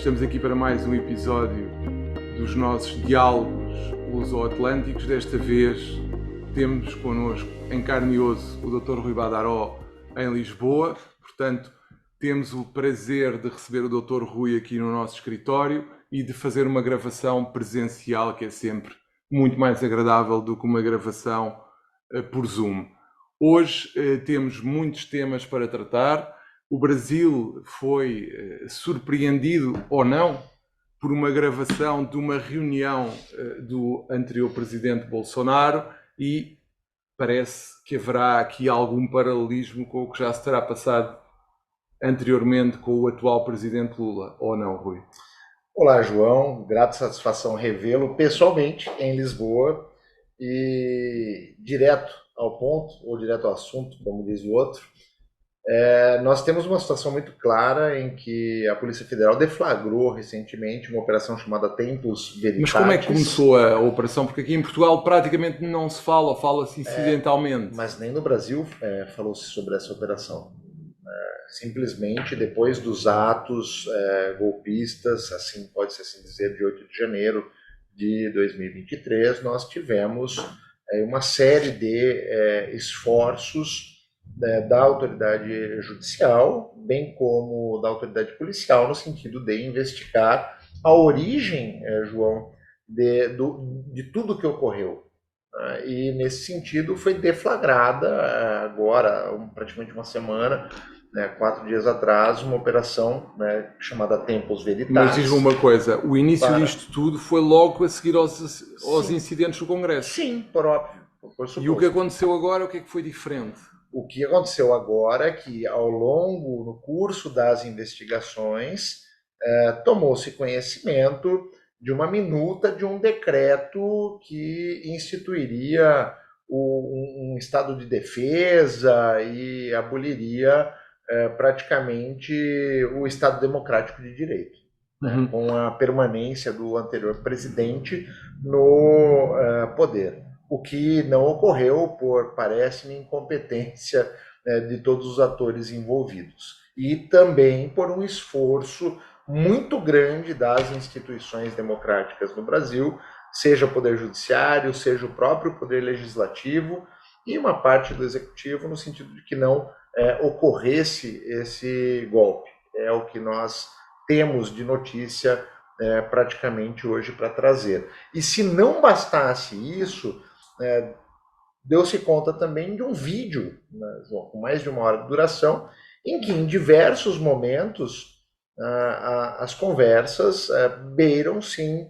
Estamos aqui para mais um episódio dos nossos diálogos luso-atlânticos. Desta vez temos connosco em carne e osso o Dr. Rui Badaró em Lisboa. Portanto, temos o prazer de receber o Dr. Rui aqui no nosso escritório e de fazer uma gravação presencial, que é sempre muito mais agradável do que uma gravação por Zoom. Hoje temos muitos temas para tratar. O Brasil foi surpreendido ou não por uma gravação de uma reunião do anterior presidente Bolsonaro e parece que haverá aqui algum paralelismo com o que já se terá passado anteriormente com o atual presidente Lula, ou não, Rui? Olá, João. Grata satisfação revê-lo pessoalmente em Lisboa e direto ao ponto, ou direto ao assunto, como diz o outro. Nós temos uma situação muito clara em que a Polícia Federal deflagrou recentemente uma operação chamada Tempus Veritatis. Mas como é que começou a operação? Porque aqui em Portugal praticamente não se fala, ou fala-se incidentalmente. Mas nem no Brasil falou-se sobre essa operação. Simplesmente depois dos atos golpistas, assim pode-se assim dizer, de 8 de janeiro de 2023, nós tivemos uma série de esforços da autoridade judicial, bem como da autoridade policial, no sentido de investigar a origem, João, de tudo que ocorreu. E, nesse sentido, foi deflagrada agora, praticamente uma semana, 4 dias atrás, uma operação chamada Tempus Veritatis. Mas diz-me uma coisa, o início disto tudo foi logo a seguir aos incidentes do Congresso? Sim, por óbvio. Por suposto. E o que aconteceu agora, o que é que foi diferente? O que aconteceu agora é que, no curso das investigações, tomou-se conhecimento de uma minuta de um decreto que instituiria um estado de defesa e aboliria praticamente o Estado Democrático de Direito, com a permanência do anterior presidente no poder. O que não ocorreu por, parece-me, incompetência de todos os atores envolvidos. E também por um esforço muito grande das instituições democráticas no Brasil, seja o Poder Judiciário, seja o próprio Poder Legislativo e uma parte do Executivo, no sentido de que não ocorresse esse golpe. É o que nós temos de notícia praticamente hoje para trazer. E se não bastasse isso, deu-se conta também de um vídeo, João, com mais de 1 hora de duração, em que em diversos momentos as conversas beiram sim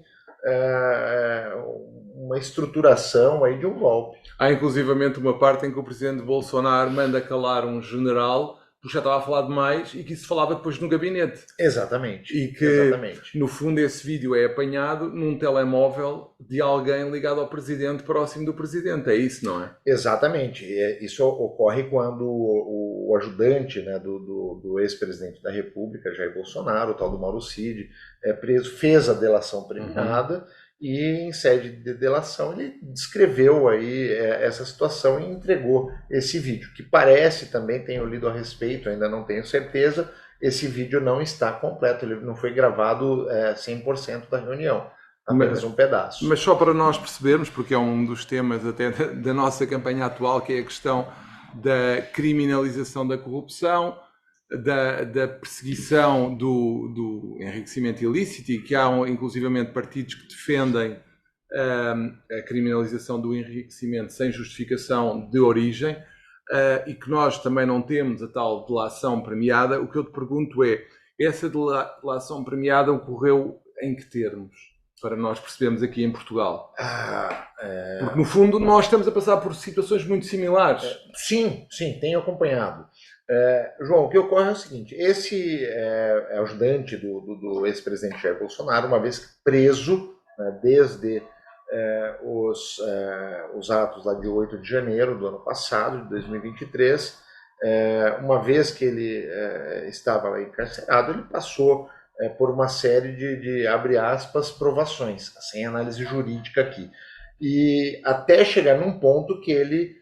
uma estruturação aí de um golpe. Há inclusivamente uma parte em que o presidente Bolsonaro manda calar um general porque já estava a falar demais e que isso falava depois no gabinete. Exatamente. E que, no fundo, esse vídeo é apanhado num telemóvel de alguém ligado ao presidente, próximo do presidente. É isso, não é? Exatamente. Isso ocorre quando o ajudante do ex-presidente da República, Jair Bolsonaro, o tal do Mauro Cid, preso, fez a delação premiada. E, em sede de delação, ele descreveu aí essa situação e entregou esse vídeo, que parece, também tenho lido a respeito, ainda não tenho certeza, esse vídeo não está completo, ele não foi gravado 100% da reunião, apenas um pedaço. Mas só para nós percebermos, porque é um dos temas até da nossa campanha atual, que é a questão da criminalização da corrupção, da perseguição do enriquecimento ilícito, e que há inclusivamente partidos que defendem a criminalização do enriquecimento sem justificação de origem, e que nós também não temos a tal delação premiada. O que eu te pergunto é, essa delação premiada ocorreu em que termos? Para nós percebermos aqui em Portugal. Porque, no fundo, nós estamos a passar por situações muito similares. Sim, tenho acompanhado. João, o que ocorre é o seguinte, esse ajudante do ex-presidente Jair Bolsonaro, uma vez preso, desde os atos lá de 8 de janeiro do ano passado, de 2023, uma vez que ele estava lá encarcerado, ele passou por uma série de, abre aspas, provações, sem análise jurídica aqui. E até chegar num ponto que ele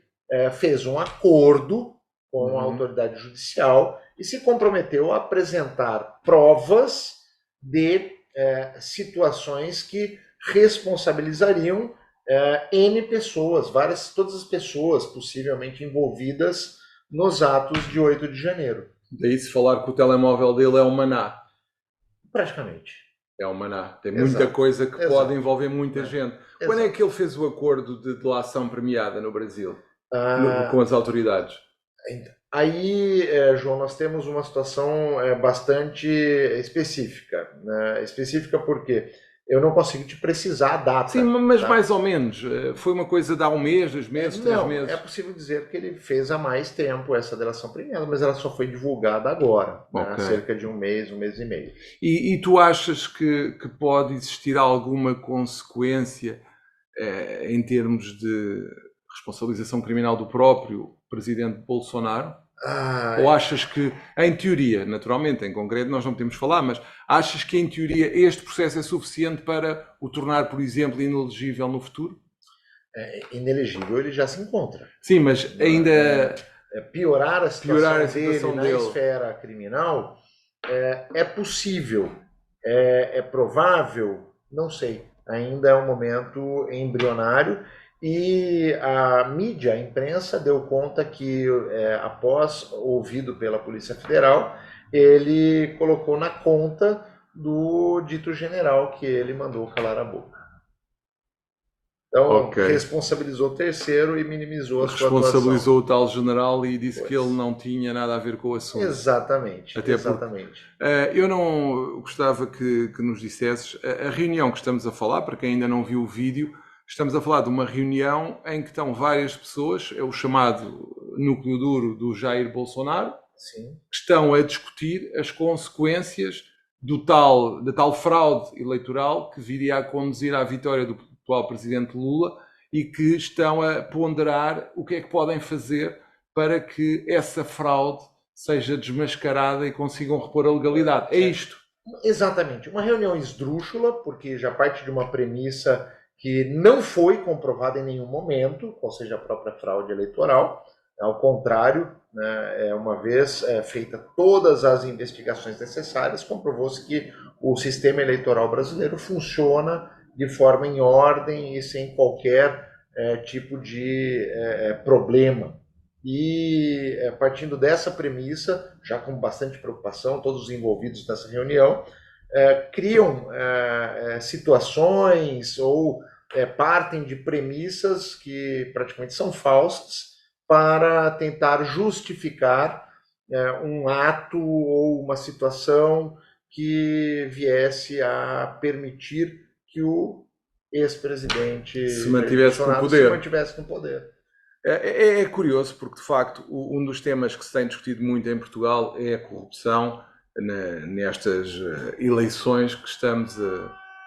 fez um acordo com a autoridade judicial e se comprometeu a apresentar provas de situações que responsabilizariam N pessoas, todas as pessoas possivelmente envolvidas nos atos de 8 de janeiro. Daí se falar que o telemóvel dele é um maná. Praticamente. É um maná. Tem muita coisa que pode envolver muita gente. Quando é que ele fez o acordo de delação premiada no Brasil? Com as autoridades? Aí, João, nós temos uma situação bastante específica. Né? Específica porque eu não consigo te precisar a data. Sim, mas tá? Mais ou menos. Foi uma coisa de há um mês, 2 meses, 3 meses? É possível dizer que ele fez há mais tempo essa delação premiada, mas ela só foi divulgada agora, okay. Há cerca de um mês e meio. E tu achas que pode existir alguma consequência em termos de responsabilização criminal do próprio presidente Bolsonaro? Ou achas que, em teoria, naturalmente, em concreto nós não podemos falar, mas achas que em teoria este processo é suficiente para o tornar, por exemplo, inelegível no futuro? Inelegível ele já se encontra. Sim, mas ainda... Piorar a situação dele na esfera criminal é possível, é provável, não sei. Ainda é um momento embrionário. E a mídia, a imprensa, deu conta que, após ouvido pela Polícia Federal, ele colocou na conta do dito general que ele mandou calar a boca. Então, responsabilizou o terceiro e minimizou a sua atuação. Responsabilizou o tal general e disse que ele não tinha nada a ver com o assunto. Exatamente. Exatamente. Eu não gostava que nos dissesses a reunião que estamos a falar, para quem ainda não viu o vídeo. Estamos a falar de uma reunião em que estão várias pessoas, é o chamado núcleo duro do Jair Bolsonaro, sim, que estão a discutir as consequências da tal fraude eleitoral que viria a conduzir à vitória do atual presidente Lula e que estão a ponderar o que é que podem fazer para que essa fraude seja desmascarada e consigam repor a legalidade. É isto. Exatamente. Uma reunião esdrúxula, porque já parte de uma premissa que não foi comprovada em nenhum momento, qual seja a própria fraude eleitoral. Ao contrário, né, uma vez feita todas as investigações necessárias, comprovou-se que o sistema eleitoral brasileiro funciona de forma em ordem e sem qualquer tipo de problema. E partindo dessa premissa, já com bastante preocupação, todos os envolvidos nessa reunião, criam situações ou partem de premissas que praticamente são falsas para tentar justificar um ato ou uma situação que viesse a permitir que o ex-presidente se mantivesse no poder. É curioso porque, de facto, um dos temas que se tem discutido muito em Portugal é a corrupção nestas eleições que estamos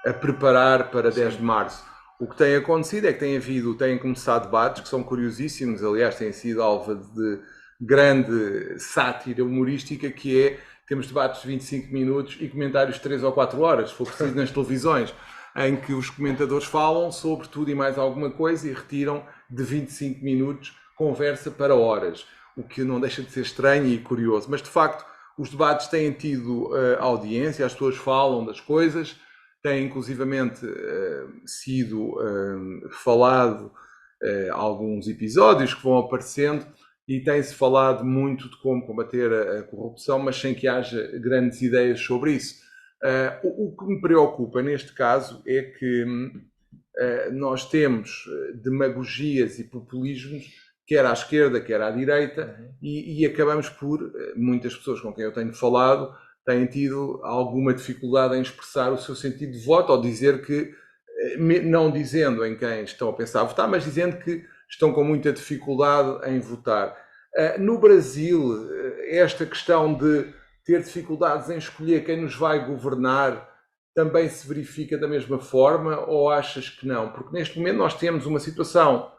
a preparar para 10 de março. O que tem acontecido é que têm começado debates que são curiosíssimos, aliás, têm sido alvo de grande sátira humorística, que temos debates de 25 minutos e comentários de 3 ou 4 horas, se for preciso, nas televisões, em que os comentadores falam sobre tudo e mais alguma coisa e retiram de 25 minutos conversa para horas, o que não deixa de ser estranho e curioso. Mas, de facto, os debates têm tido audiência, as pessoas falam das coisas, tem inclusivamente sido falado alguns episódios que vão aparecendo e tem-se falado muito de como combater a corrupção, mas sem que haja grandes ideias sobre isso. O que me preocupa neste caso é que nós temos demagogias e populismos, quer à esquerda, quer à direita, e acabamos por, muitas pessoas com quem eu tenho falado, têm tido alguma dificuldade em expressar o seu sentido de voto, ou dizer que, não dizendo em quem estão a pensar votar, mas dizendo que estão com muita dificuldade em votar. No Brasil, esta questão de ter dificuldades em escolher quem nos vai governar também se verifica da mesma forma, ou achas que não? Porque neste momento nós temos uma situação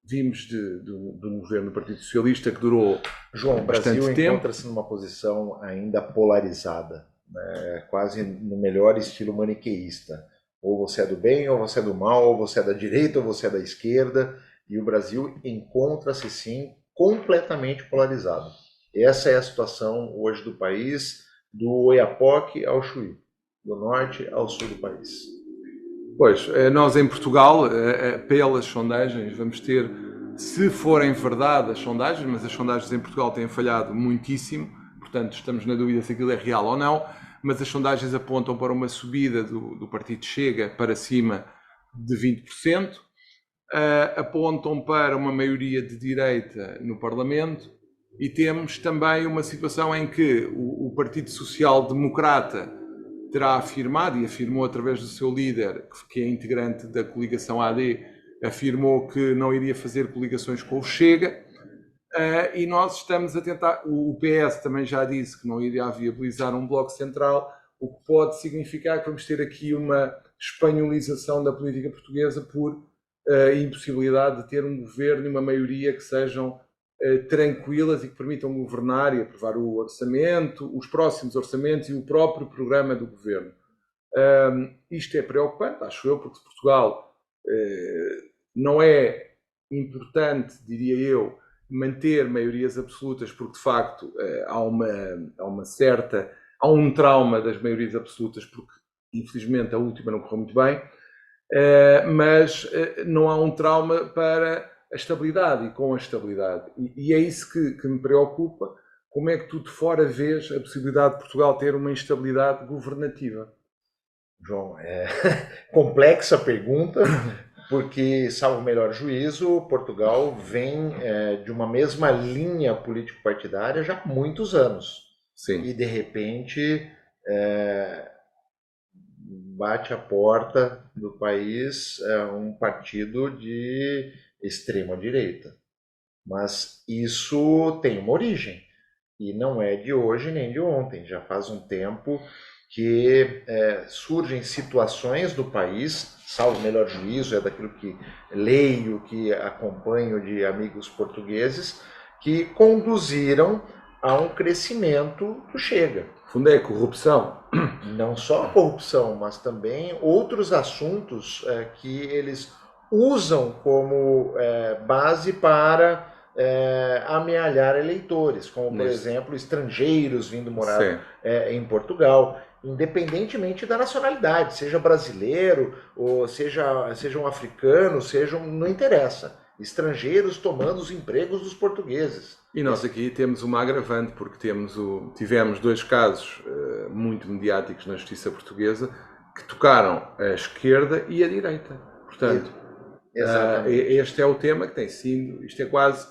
vimos do governo do Partido Socialista que durou João, bastante tempo. O Brasil encontra-se numa posição ainda polarizada, né? Quase no melhor estilo maniqueísta. Ou você é do bem, ou você é do mal, ou você é da direita, ou você é da esquerda. E o Brasil encontra-se, sim, completamente polarizado. Essa é a situação hoje do país. do Oiapoque ao Chuí, do norte ao sul do país. Pois, nós em Portugal, pelas sondagens, vamos ter, se forem verdade as sondagens, mas as sondagens em Portugal têm falhado muitíssimo, portanto estamos na dúvida se aquilo é real ou não, mas as sondagens apontam para uma subida do Partido Chega para cima de 20%, apontam para uma maioria de direita no Parlamento e temos também uma situação em que o Partido Social Democrata terá afirmado, e afirmou através do seu líder, que é integrante da coligação AD, afirmou que não iria fazer coligações com o Chega, e nós estamos a tentar, o PS também já disse que não iria viabilizar um bloco central, o que pode significar que vamos ter aqui uma espanholização da política portuguesa por impossibilidade de ter um governo e uma maioria que sejam tranquilas e que permitam governar e aprovar o orçamento, os próximos orçamentos e o próprio programa do governo. Isto é preocupante, acho eu, porque Portugal não é importante, diria eu, manter maiorias absolutas, porque de facto há um trauma das maiorias absolutas, porque infelizmente a última não correu muito bem, mas não há um trauma para a estabilidade e com a estabilidade. E é isso que me preocupa. Como é que tu de fora vês a possibilidade de Portugal ter uma instabilidade governativa? João, complexa pergunta, porque, salvo o melhor juízo, Portugal vem de uma mesma linha político-partidária já há muitos anos. Sim. E, de repente, bate a porta do país um partido de extrema-direita. Mas isso tem uma origem, e não é de hoje nem de ontem. Já faz um tempo que surgem situações do país, salvo o melhor juízo, é daquilo que leio, que acompanho de amigos portugueses, que conduziram a um crescimento do Chega. Fundo é corrupção. Não só a corrupção, mas também outros assuntos que eles usam como base para amealhar eleitores, como, por exemplo, estrangeiros vindo morar em Portugal, independentemente da nacionalidade, seja brasileiro, ou seja um africano, não interessa. Estrangeiros tomando os empregos dos portugueses. E nós aqui temos uma agravante, porque tivemos 2 casos muito mediáticos na justiça portuguesa que tocaram a esquerda e a direita. Portanto, este é o tema que tem sido, isto é quase,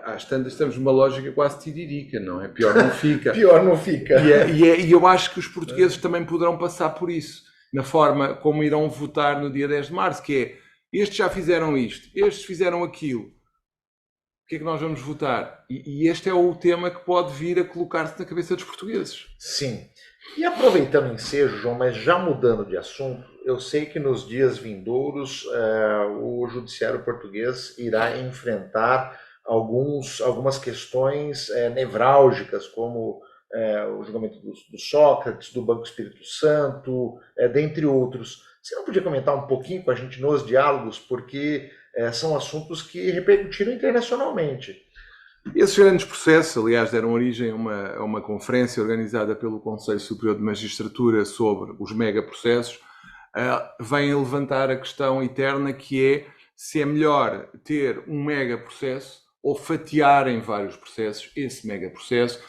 às tantas estamos numa lógica quase tiririca, não é? Pior não fica. Pior não fica. E eu acho que os portugueses também poderão passar por isso, na forma como irão votar no dia 10 de março, que é, estes já fizeram isto, estes fizeram aquilo, o que é que nós vamos votar? E este é o tema que pode vir a colocar-se na cabeça dos portugueses. Sim. E aproveitando o ensejo, João, mas já mudando de assunto, eu sei que nos dias vindouros o judiciário português irá enfrentar algumas questões nevrálgicas, como o julgamento do Sócrates, do Banco Espírito Santo, dentre outros. Você não podia comentar um pouquinho com a gente nos diálogos, porque são assuntos que repercutiram internacionalmente. Esses grandes processos, aliás, deram origem a uma conferência organizada pelo Conselho Superior de Magistratura sobre os megaprocessos, vêm levantar a questão eterna que é se é melhor ter um megaprocesso ou fatiar em vários processos esse megaprocesso,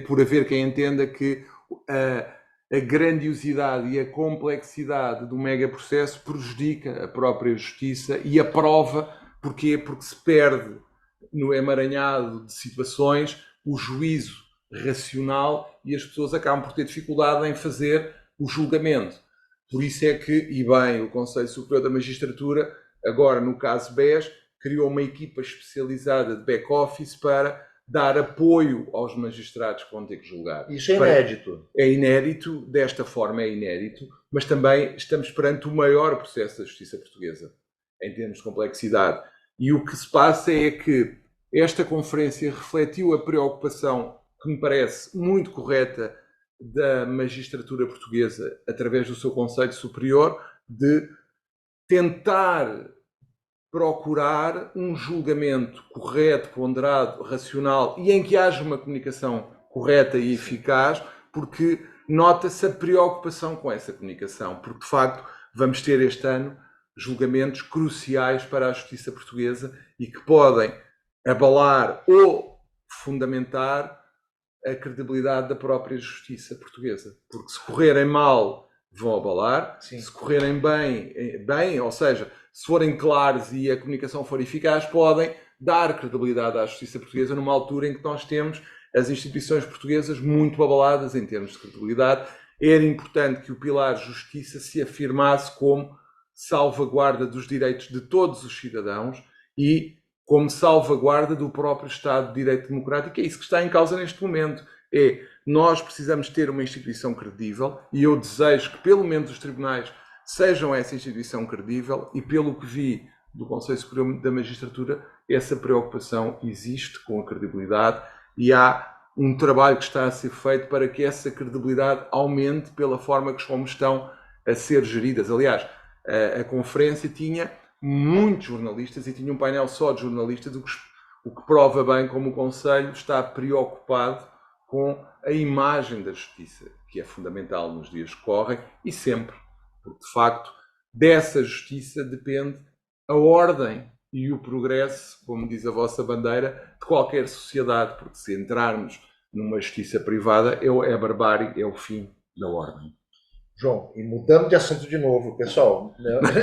por haver quem entenda que a grandiosidade e a complexidade do megaprocesso prejudica a própria justiça e a prova. Porquê? Porque se perde no emaranhado de situações o juízo racional e as pessoas acabam por ter dificuldade em fazer o julgamento. Por isso é que, e bem, o Conselho Superior da Magistratura, agora no caso BES, criou uma equipa especializada de back-office para dar apoio aos magistrados que vão ter que julgar. Isso é inédito. É inédito, desta forma é inédito, mas também estamos perante o maior processo da justiça portuguesa, em termos de complexidade. E o que se passa é que esta conferência refletiu a preocupação, que me parece muito correta, da magistratura portuguesa, através do seu Conselho Superior, de tentar procurar um julgamento correto, ponderado, racional e em que haja uma comunicação correta e eficaz, porque nota-se a preocupação com essa comunicação, porque de facto vamos ter este ano julgamentos cruciais para a justiça portuguesa e que podem abalar ou fundamentar a credibilidade da própria justiça portuguesa. Porque se correrem mal, vão abalar. Sim. Se correrem bem, ou seja, se forem claros e a comunicação for eficaz, podem dar credibilidade à justiça portuguesa numa altura em que nós temos as instituições portuguesas muito abaladas em termos de credibilidade. Era importante que o pilar justiça se afirmasse como salvaguarda dos direitos de todos os cidadãos e como salvaguarda do próprio Estado de Direito Democrático. É isso que está em causa neste momento. Nós precisamos ter uma instituição credível e eu desejo que pelo menos os tribunais sejam essa instituição credível e pelo que vi do Conselho Superior da Magistratura, essa preocupação existe com a credibilidade e há um trabalho que está a ser feito para que essa credibilidade aumente pela forma que como estão a ser geridas. Aliás, a conferência tinha muitos jornalistas e tinha um painel só de jornalistas, o que prova bem como o Conselho está preocupado com a imagem da justiça, que é fundamental nos dias que correm e sempre, porque de facto dessa justiça depende a ordem e o progresso, como diz a vossa bandeira, de qualquer sociedade, porque se entrarmos numa justiça privada é a barbárie, é o fim da ordem. João, e mudando de assunto de novo, pessoal,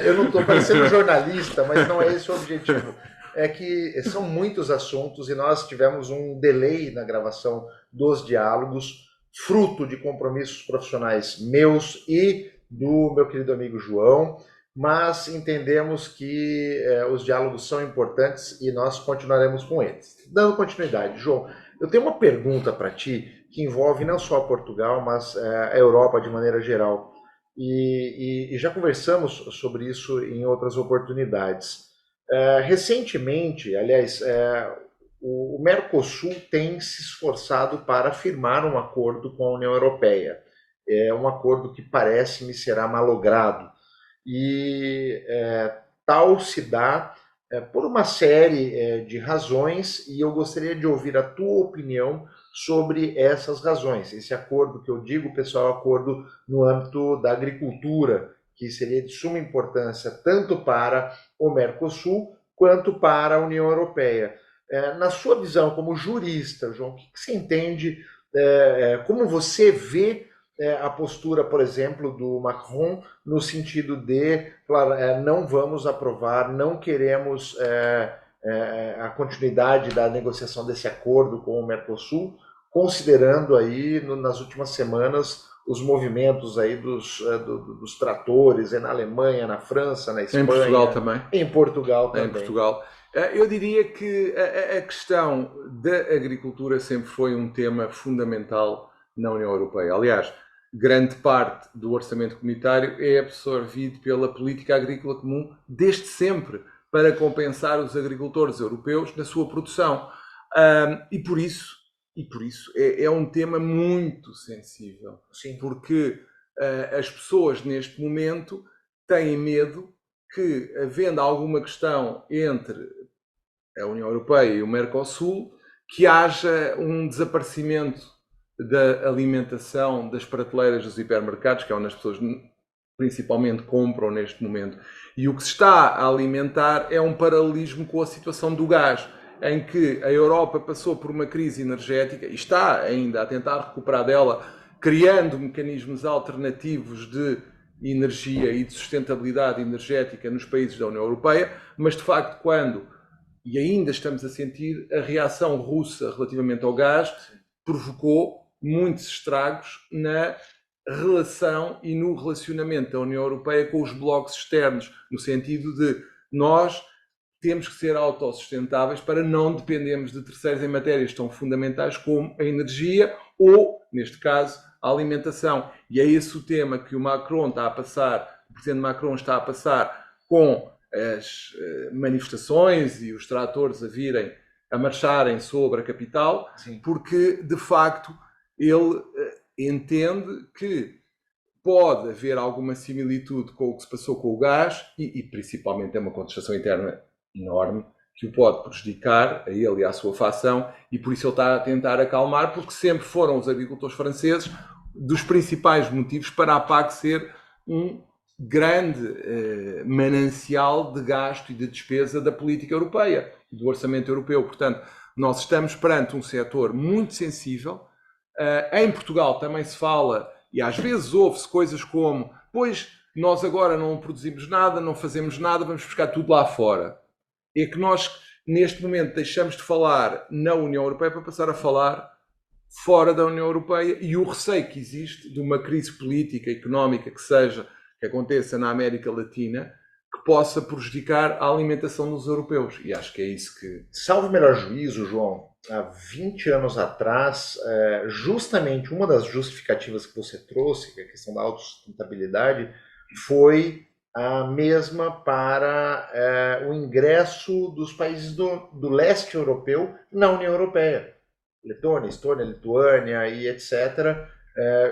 eu não estou parecendo jornalista, mas não é esse o objetivo. É que são muitos assuntos e nós tivemos um delay na gravação dos diálogos, fruto de compromissos profissionais meus e do meu querido amigo João, mas entendemos que os diálogos são importantes e nós continuaremos com eles. Dando continuidade, João, eu tenho uma pergunta para ti que envolve não só Portugal, mas a Europa de maneira geral. E já conversamos sobre isso em outras oportunidades. Recentemente, aliás, o Mercosul tem se esforçado para firmar um acordo com a União Europeia. É um acordo que parece-me será malogrado. E tal se dá por uma série de razões, e eu gostaria de ouvir a tua opinião sobre essas razões. Esse acordo que eu digo, pessoal, é um acordo no âmbito da agricultura, que seria de suma importância tanto para o Mercosul quanto para a União Europeia. Na sua visão como jurista, João, o que você entende, como você vê a postura, por exemplo, do Macron no sentido de falar, não vamos aprovar, não queremos a continuidade da negociação desse acordo com o Mercosul, considerando aí nas últimas semanas os movimentos aí dos tratores na Alemanha, na França, na Espanha. Em Portugal também. Em Portugal também. Em Portugal. Eu diria que a questão da agricultura sempre foi um tema fundamental na União Europeia. Aliás, grande parte do orçamento comunitário é absorvido pela política agrícola comum desde sempre para compensar os agricultores europeus na sua produção. E por isso é um tema muito sensível. Sim. Porque as pessoas neste momento têm medo que, havendo alguma questão entre a União Europeia e o Mercosul, que haja um desaparecimento da alimentação das prateleiras dos hipermercados, que é onde as pessoas principalmente compram neste momento. E o que se está a alimentar é um paralelismo com a situação do gás, em que a Europa passou por uma crise energética e está ainda a tentar recuperar dela, criando mecanismos alternativos de energia e de sustentabilidade energética nos países da União Europeia, mas de facto e ainda estamos a sentir, a reação russa relativamente ao gás provocou muitos estragos na relação e no relacionamento da União Europeia com os blocos externos, no sentido de nós temos que ser autossustentáveis para não dependermos de terceiros em matérias tão fundamentais como a energia ou, neste caso, a alimentação. E é esse o tema que o Presidente Macron está a passar com as manifestações e os tratores a marcharem sobre a capital. Sim. Porque, de facto, ele entende que pode haver alguma similitude com o que se passou com o gás e principalmente é uma contestação interna enorme, que o pode prejudicar, a ele e à sua facção, e por isso ele está a tentar acalmar, porque sempre foram os agricultores franceses dos principais motivos para a PAC ser um grande manancial de gasto e de despesa da política europeia, do orçamento europeu. Portanto, nós estamos perante um setor muito sensível. Em Portugal também se fala, e às vezes ouve-se coisas como: pois, nós agora não produzimos nada, não fazemos nada, vamos buscar tudo lá fora. É que nós, neste momento, deixamos de falar na União Europeia para passar a falar fora da União Europeia, e o receio que existe de uma crise política, económica, que aconteça na América Latina, que possa prejudicar a alimentação dos europeus. E acho que é isso que... Salvo o melhor juízo, João, há 20 anos atrás, justamente uma das justificativas que você trouxe, que é a questão da autossustentabilidade, foi a mesma para o ingresso dos países do leste europeu na União Europeia. Letônia, Estônia, Lituânia e etc.,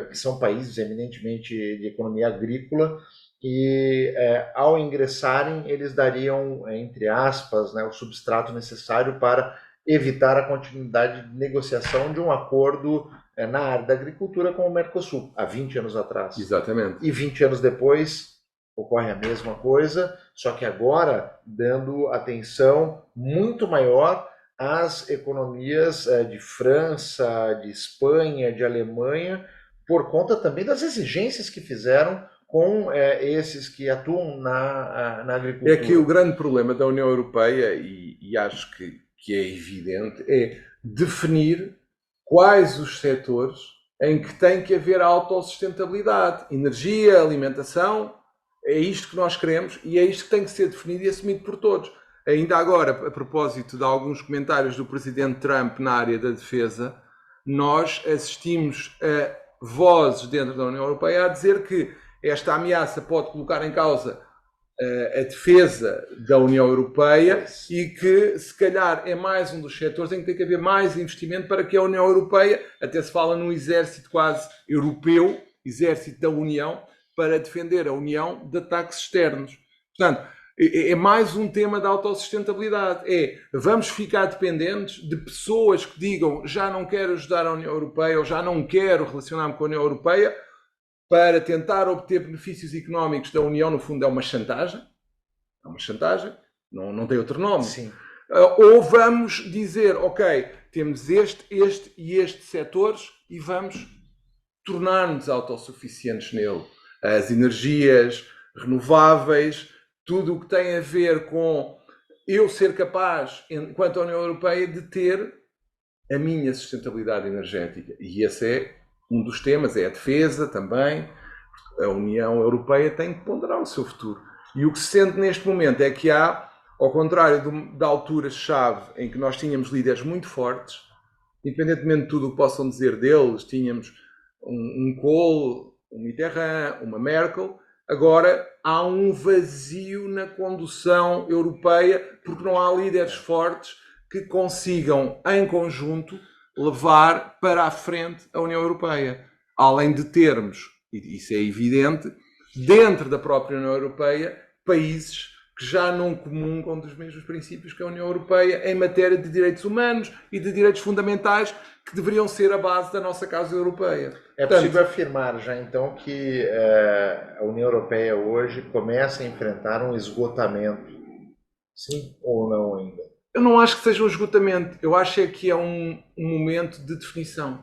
que são países eminentemente de economia agrícola, e ao ingressarem eles dariam, entre aspas, o substrato necessário para evitar a continuidade de negociação de um acordo na área da agricultura com o Mercosul, há 20 anos atrás. Exatamente. E 20 anos depois ocorre a mesma coisa, só que agora dando atenção muito maior às economias de França, de Espanha, de Alemanha, por conta também das exigências que fizeram com esses que atuam na agricultura. É que o grande problema da União Europeia, e acho que é evidente, é definir quais os setores em que tem que haver autossustentabilidade. Energia, alimentação, é isto que nós queremos e é isto que tem que ser definido e assumido por todos. Ainda agora, a propósito de alguns comentários do presidente Trump na área da defesa, nós assistimos a vozes dentro da União Europeia a dizer que esta ameaça pode colocar em causa a defesa da União Europeia e que, se calhar, é mais um dos setores em que tem que haver mais investimento para que a União Europeia, até se fala num exército quase europeu, exército da União, para defender a União de ataques externos. Portanto, é mais um tema da autossustentabilidade. Vamos ficar dependentes de pessoas que digam já não quero ajudar a União Europeia ou já não quero relacionar-me com a União Europeia para tentar obter benefícios económicos da União. No fundo é uma chantagem. É uma chantagem. Não tem outro nome. Sim. Ou vamos dizer, ok, temos este e este setores e vamos tornar-nos autossuficientes nele. As energias renováveis, tudo o que tem a ver com eu ser capaz, enquanto União Europeia, de ter a minha sustentabilidade energética. E esse é um dos temas, é a defesa também. A União Europeia tem que ponderar o seu futuro. E o que se sente neste momento é que há, ao contrário da altura-chave em que nós tínhamos líderes muito fortes, independentemente de tudo o que possam dizer deles, tínhamos um Kohl, um Mitterrand, uma Merkel, agora há um vazio na condução europeia porque não há líderes fortes que consigam, em conjunto, levar para a frente a União Europeia. Além de termos, e isso é evidente, dentro da própria União Europeia, países que já não comungam dos mesmos princípios que a União Europeia em matéria de direitos humanos e de direitos fundamentais que deveriam ser a base da nossa causa europeia. É possível afirmar já então que a União Europeia hoje começa a enfrentar um esgotamento, sim ou não ainda? Eu não acho que seja um esgotamento, eu acho que é um momento de definição.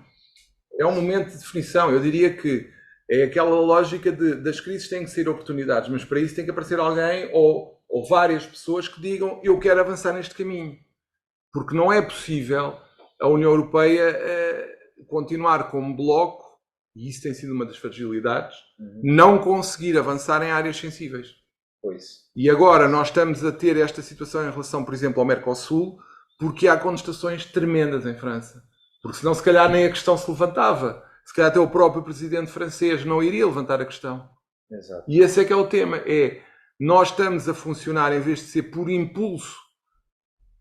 É um momento de definição, eu diria que é aquela lógica das crises têm que ser oportunidades, mas para isso tem que aparecer alguém ou várias pessoas que digam eu quero avançar neste caminho. Porque não é possível a União Europeia continuar como bloco, e isso tem sido uma das fragilidades, não conseguir avançar em áreas sensíveis. Pois. E agora nós estamos a ter esta situação em relação, por exemplo, ao Mercosul, porque há contestações tremendas em França. Porque senão, se calhar, nem a questão se levantava. Se calhar até o próprio presidente francês não iria levantar a questão. Exato. E esse é que é o tema. Nós estamos a funcionar, em vez de ser por impulso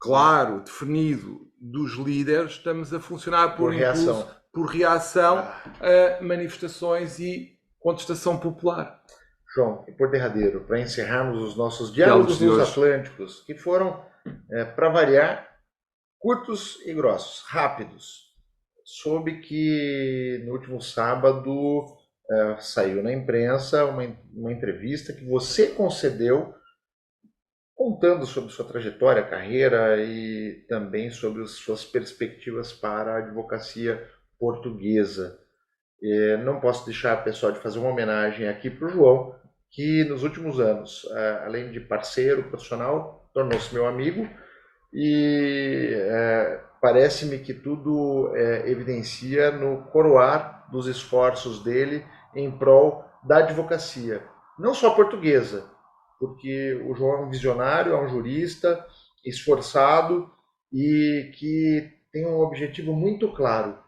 claro, definido dos líderes, estamos a funcionar por impulso, por reação a manifestações e contestação popular. João, e por derradeiro, para encerrarmos os nossos diálogos nos Atlânticos, que foram para variar, curtos e grossos, rápidos. Soube que no último sábado saiu na imprensa uma entrevista que você concedeu contando sobre sua trajetória, carreira e também sobre as suas perspectivas para a advocacia portuguesa. Não posso deixar, pessoal, de fazer uma homenagem aqui para o João, que nos últimos anos, além de parceiro profissional, tornou-se meu amigo e parece-me que tudo evidencia no coroar dos esforços dele em prol da advocacia, não só portuguesa, porque o João é um visionário, é um jurista esforçado e que tem um objetivo muito claro: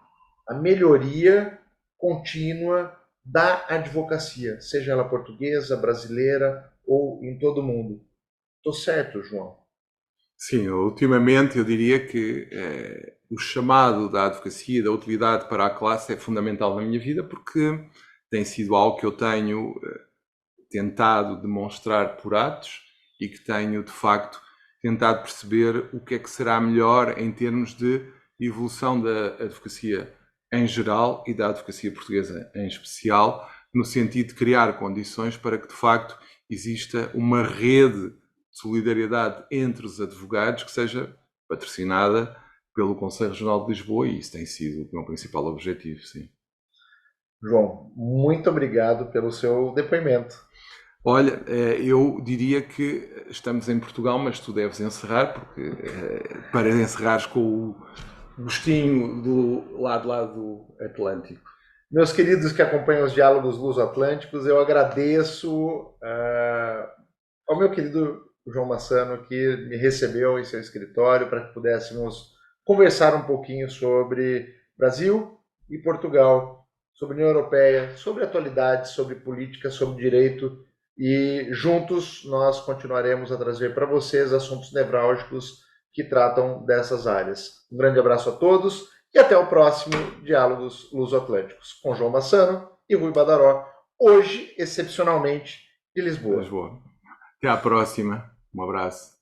a melhoria contínua da advocacia, seja ela portuguesa, brasileira ou em todo o mundo. Estou certo, João? Sim, ultimamente eu diria que o chamado da advocacia, da utilidade para a classe é fundamental na minha vida, porque tem sido algo que eu tenho tentado demonstrar por atos e que tenho, de facto, tentado perceber o que é que será melhor em termos de evolução da advocacia em geral e da advocacia portuguesa em especial, no sentido de criar condições para que, de facto, exista uma rede de solidariedade entre os advogados que seja patrocinada pelo Conselho Regional de Lisboa, e isso tem sido o meu principal objetivo, sim. João, muito obrigado pelo seu depoimento. Olha, eu diria que estamos em Portugal, mas tu deves encerrar, porque para encerrares com o gostinho do lado lá do Atlântico. Meus queridos que acompanham os diálogos luso-atlânticos, eu agradeço ao meu querido João Massano, que me recebeu em seu escritório para que pudéssemos conversar um pouquinho sobre Brasil e Portugal, sobre União Europeia, sobre atualidades, sobre política, sobre direito, e juntos nós continuaremos a trazer para vocês assuntos nevrálgicos que tratam dessas áreas. Um grande abraço a todos e até o próximo Diálogos Luso-Atlânticos, com João Massano e Rui Badaró, hoje, excepcionalmente, de Lisboa. Até à próxima. Um abraço.